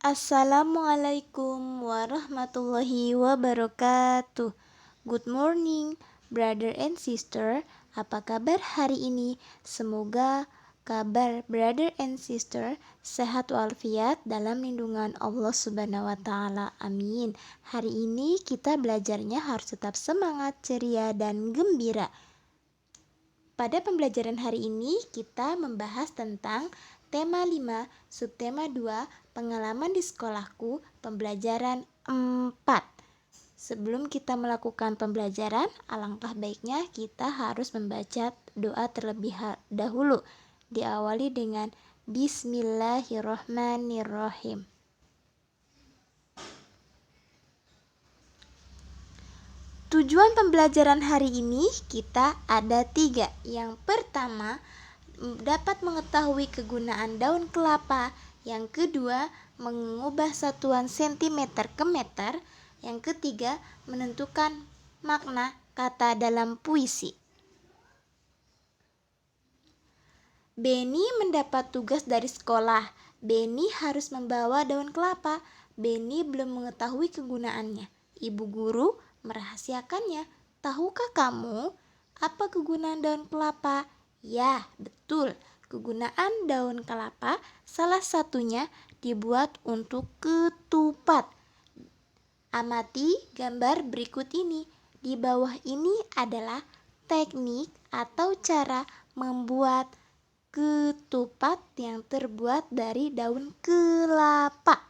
Assalamualaikum warahmatullahi wabarakatuh. Good morning, brother and sister. Apa kabar hari ini? Semoga kabar brother and sister sehat walafiat dalam lindungan Allah Subhanahu wa taala. Amin. Hari ini kita belajarnya harus tetap semangat, ceria dan gembira. Pada pembelajaran hari ini kita membahas tentang tema 5, subtema 2, pengalaman di sekolahku, pembelajaran 4. Sebelum kita melakukan pembelajaran, alangkah baiknya kita harus membaca doa terlebih dahulu. Diawali dengan Bismillahirrohmanirrohim. Tujuan pembelajaran hari ini kita ada 3. Yang pertama, dapat mengetahui kegunaan daun kelapa. Yang kedua, mengubah satuan sentimeter ke meter. Yang ketiga, menentukan makna kata dalam puisi. Beni mendapat tugas dari sekolah. Beni harus membawa daun kelapa. Beni belum mengetahui kegunaannya. Ibu guru merahasiakannya. Tahukah kamu apa kegunaan daun kelapa? Ya, betul. Kegunaan daun kelapa salah satunya dibuat untuk ketupat. Amati gambar berikut ini. Di bawah ini adalah teknik atau cara membuat ketupat yang terbuat dari daun kelapa.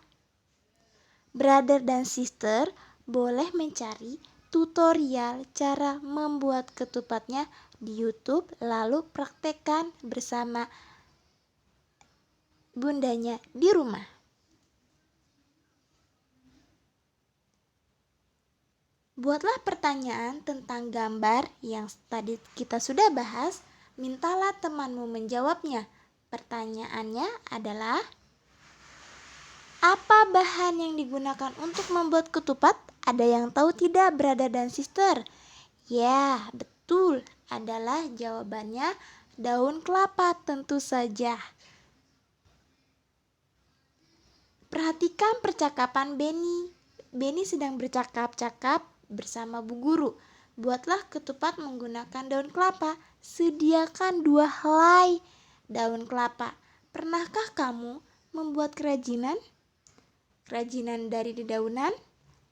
Brother dan sister boleh mencari tutorial cara membuat ketupatnya di YouTube, lalu praktekkan bersama bundanya di rumah. Buatlah pertanyaan tentang gambar yang tadi kita sudah bahas. Mintalah temanmu menjawabnya. Pertanyaannya adalah, apa bahan yang digunakan untuk membuat ketupat? Ada yang tahu tidak, brother dan sister? Ya, betul. Adalah jawabannya daun kelapa tentu saja. Perhatikan percakapan Beni. Beni sedang bercakap-cakap bersama Bu Guru. Buatlah ketupat menggunakan daun kelapa. Sediakan 2 helai daun kelapa. Pernahkah kamu membuat kerajinan dari dedaunan?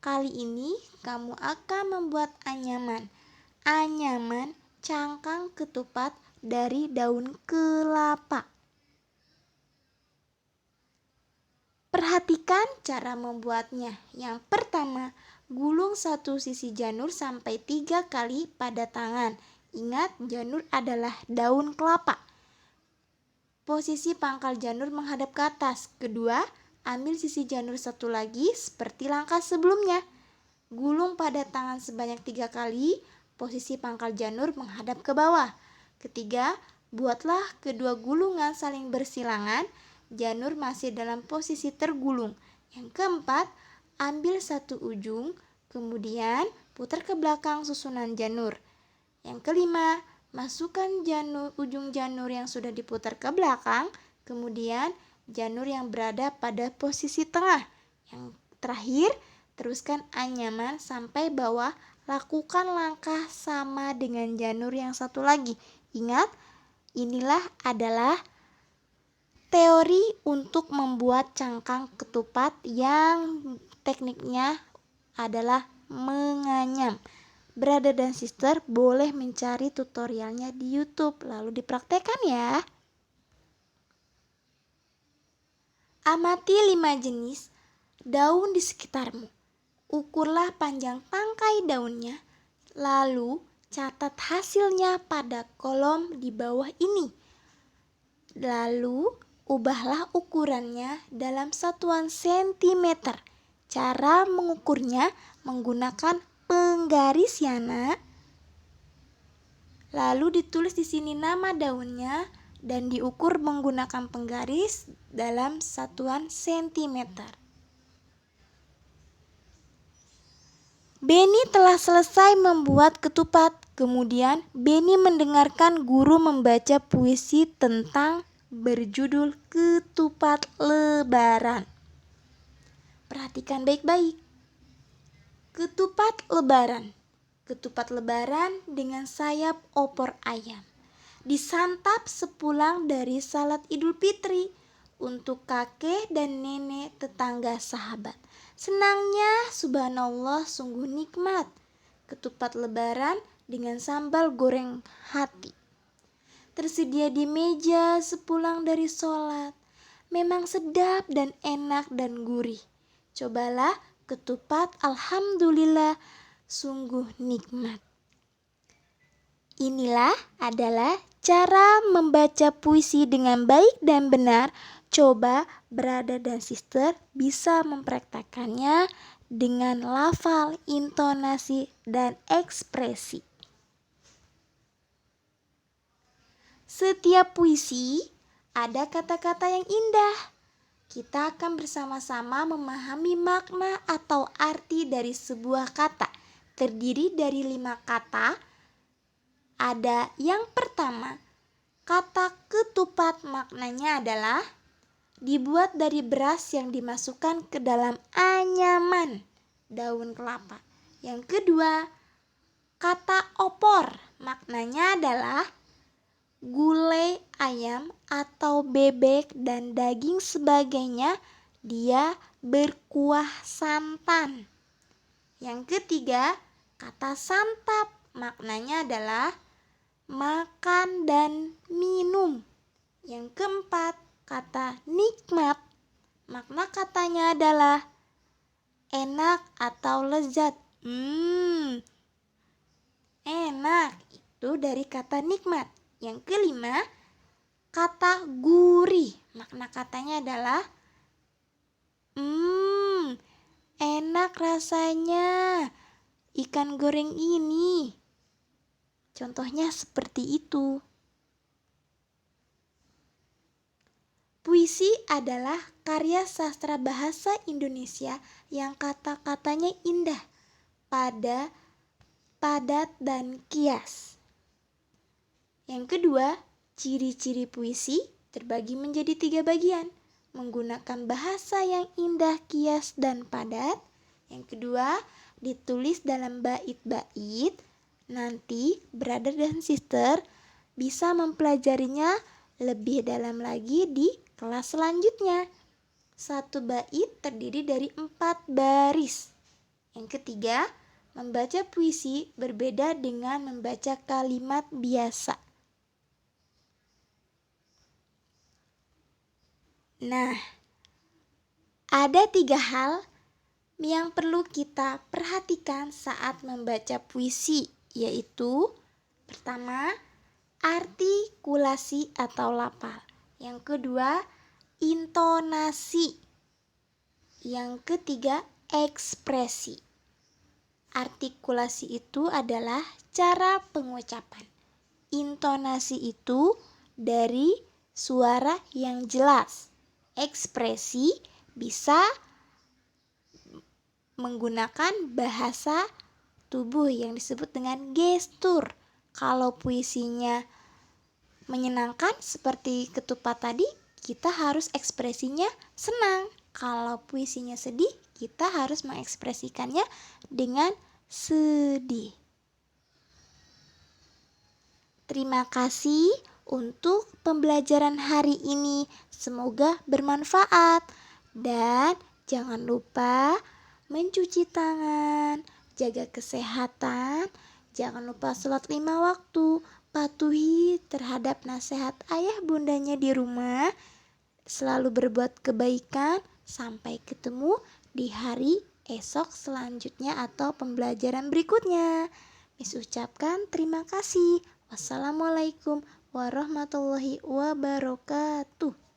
Kali ini kamu akan membuat anyaman. Anyaman cangkang ketupat dari daun kelapa. Perhatikan cara membuatnya. Yang pertama, gulung satu sisi janur sampai 3 kali pada tangan. Ingat, janur adalah daun kelapa. Posisi pangkal janur menghadap ke atas. Kedua, ambil sisi janur satu lagi seperti langkah sebelumnya. Gulung pada tangan sebanyak 3 kali, posisi pangkal janur menghadap ke bawah. Ketiga, buatlah kedua gulungan saling bersilangan, janur masih dalam posisi tergulung. Yang keempat, ambil satu ujung, kemudian putar ke belakang susunan janur. Yang kelima, masukkan ujung janur yang sudah diputar ke belakang, kemudian janur yang berada pada posisi tengah. Yang terakhir, teruskan anyaman sampai bawah. Lakukan langkah sama dengan janur yang satu lagi. Ingat, inilah adalah teori untuk membuat cangkang ketupat yang tekniknya adalah menganyam. Brother dan sister boleh mencari tutorialnya di YouTube, lalu dipraktekkan ya. Amati 5 jenis daun di sekitarmu. Ukurlah panjang tangkai daunnya, lalu catat hasilnya pada kolom di bawah ini. Lalu ubahlah ukurannya dalam satuan sentimeter. Cara mengukurnya menggunakan penggaris ya nak. Lalu ditulis di sini nama daunnya dan diukur menggunakan penggaris dalam satuan sentimeter. Beni telah selesai membuat ketupat. Kemudian Beni mendengarkan guru membaca puisi tentang berjudul Ketupat Lebaran. Perhatikan baik-baik. Ketupat lebaran. Ketupat lebaran dengan sayap opor ayam. Disantap sepulang dari salat Idul Fitri untuk kakek dan nenek, tetangga, sahabat. Senangnya subhanallah sungguh nikmat. Ketupat lebaran dengan sambal goreng hati. Tersedia di meja sepulang dari sholat. Memang sedap dan enak dan gurih. Cobalah ketupat, alhamdulillah sungguh nikmat. Inilah adalah cara membaca puisi dengan baik dan benar. Coba brother dan sister bisa mempraktekannya dengan lafal, intonasi, dan ekspresi. Setiap puisi ada kata-kata yang indah. Kita akan bersama-sama memahami makna atau arti dari sebuah kata. Terdiri dari 5 kata. Ada yang pertama, kata ketupat, maknanya adalah dibuat dari beras yang dimasukkan ke dalam anyaman daun kelapa. Yang kedua, kata opor, maknanya adalah gulai ayam atau bebek dan daging sebagainya, dia berkuah santan. Yang ketiga, kata santap, maknanya adalah makan dan minum. Yang keempat, kata nikmat, makna katanya adalah enak atau lezat. Enak, itu dari kata nikmat. Yang kelima, kata gurih, makna katanya adalah enak rasanya ikan goreng ini. Contohnya seperti itu. Puisi adalah karya sastra bahasa Indonesia yang kata-katanya indah, padat dan kias. Yang kedua, ciri-ciri puisi terbagi menjadi 3 bagian. Menggunakan bahasa yang indah, kias, dan padat. Yang kedua, ditulis dalam bait-bait. Nanti brother dan sister bisa mempelajarinya lebih dalam lagi di kelas selanjutnya. 1 bait terdiri dari 4 baris. Yang ketiga, membaca puisi berbeda dengan membaca kalimat biasa. Nah, ada 3 hal yang perlu kita perhatikan saat membaca puisi, yaitu pertama, artikulasi atau lafal. Yang kedua, intonasi. Yang ketiga, ekspresi. Artikulasi itu adalah cara pengucapan. Intonasi itu dari suara yang jelas. Ekspresi bisa menggunakan bahasa tubuh yang disebut dengan gestur. Kalau puisinya menyenangkan seperti ketupat tadi, kita harus ekspresinya senang. Kalau puisinya sedih, kita harus mengekspresikannya dengan sedih. Terima kasih untuk pembelajaran hari ini. Semoga bermanfaat. Dan jangan lupa mencuci tangan, jaga kesehatan, jangan lupa sholat 5 waktu, patuhi terhadap nasihat ayah bundanya di rumah, selalu berbuat kebaikan. Sampai ketemu di hari esok selanjutnya atau pembelajaran berikutnya. Miss ucapkan terima kasih. Wassalamualaikum warahmatullahi wabarakatuh.